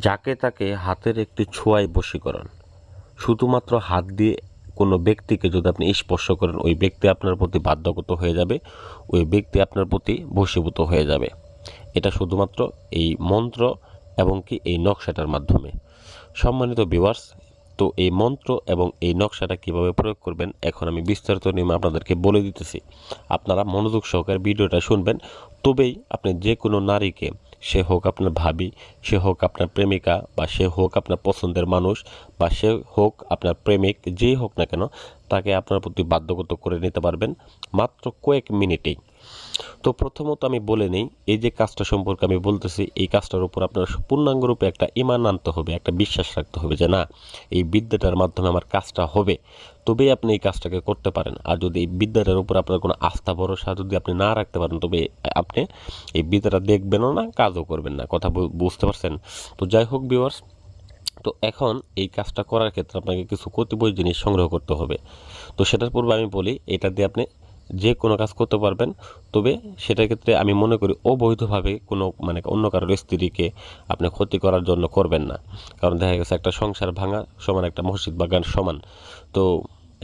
যাকে তাকে হাতের একটি ছোঁয়ায় বশীকরণ। শুধুমাত্র হাত দিয়ে কোনো ব্যক্তিকে যদি আপনি স্পর্শ করেন, ওই ব্যক্তি আপনার প্রতি বাধ্যগত হয়ে যাবে, ওই ব্যক্তি আপনার প্রতি বশীভূত হয়ে যাবে। এটা শুধুমাত্র এই মন্ত্র এবং কি এই নকশাটার মাধ্যমে। সম্মানিত ভিউয়ার্স, তো এই মন্ত্র এবং এই নকশাটা কিভাবে প্রয়োগ করবেন এখন আমি বিস্তারিত নিয়মে আপনাদেরকে বলে দিতেছি। আপনারা মনোযোগ সহকারে ভিডিওটা শুনবেন, তবেই আপনি যে কোনো নারীকে, সে হোক আপনার ভাবি, সে হোক আপনার প্রেমিকা, বা সে হোক আপনার পছন্দের মানুষ, বা সে হোক আপনার প্রেমিক, যেই হোক না কেন, তাকে আপনার প্রতি বাধ্যগত করে নিতে পারবেন মাত্র কয়েক মিনিটেই। তো প্রথমত আমি বলে নেই, এই যে কাজটা সম্পর্কে আমি বলতেছি, এই কাজটার উপর আপনার পূর্ণাঙ্গরূপে একটা ঈমান আনতে হবে, একটা বিশ্বাস রাখতে হবে যে না, এই বিদ্যাটার মাধ্যমে আমার কাজটা হবে, তবেই আপনি এই কাজটাকে করতে পারেন। আর যদি এই বিদ্যাটার উপর আপনার কোনো আস্থা ভরসা যদি আপনি না রাখতে পারেন, তবে আপনি এই বিদ্যাটা দেখবেনও না, কাজও করবেন না। কথা বুঝতে পারছেন? তো যাই হোক ভিউয়ার্স, তো এখন এই কাজটা করার ক্ষেত্রে আপনাকে কিছু কতিপয় জিনিস সংগ্রহ করতে হবে। তো সেটার পূর্বে আমি বলি, এটা দিয়ে আপনি যে কোনো কাজ করতে পারবেন, তবে সেটার ক্ষেত্রে আমি মনে করি অবৈধভাবে কোনো অন্য কারোর স্ত্রীকে আপনি ক্ষতি করার জন্য করবেন না। কারণ দেখা গেছে একটা সংসার ভাঙা সমান একটা মসজিদ বাগান সমান। তো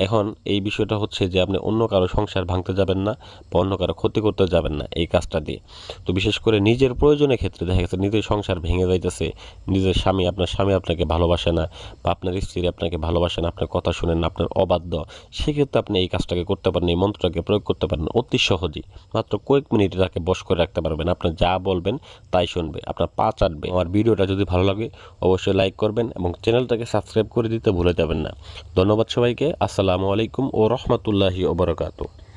এখন এই বিষয়টা হচ্ছে যে আপনি অন্য কারো সংসার ভাঙতে যাবেন না, বা অন্য কারো ক্ষতি করতে যাবেন না এই কাজটা দিয়ে। তো বিশেষ করে নিজের প্রয়োজনের ক্ষেত্রে দেখা গেছে নিজের সংসার ভেঙে যাইতেছে, নিজের আপনার স্বামী আপনাকে ভালোবাসে না, বা আপনার স্ত্রী আপনাকে ভালোবাসে না, আপনার কথা শুনেন না, আপনার অবাধ্য, সেক্ষেত্রে আপনি এই কাজটাকে করতে পারেন, এই মন্ত্রটাকে প্রয়োগ করতে পারেন অতি সহজেই। মাত্র কয়েক মিনিটে তাকে বশ করে রাখতে পারবেন। আপনার যা বলবেন তাই শুনবে, আপনার পা চাটবে। আমার ভিডিওটা যদি ভালো লাগে অবশ্যই লাইক করবেন এবং চ্যানেলটাকে সাবস্ক্রাইব করে দিতে ভুলে যাবেন না। ধন্যবাদ সবাইকে। আসসালামু আলাইকুম ও রহমতুল্লাহি ওয়া বারাকাতুহু।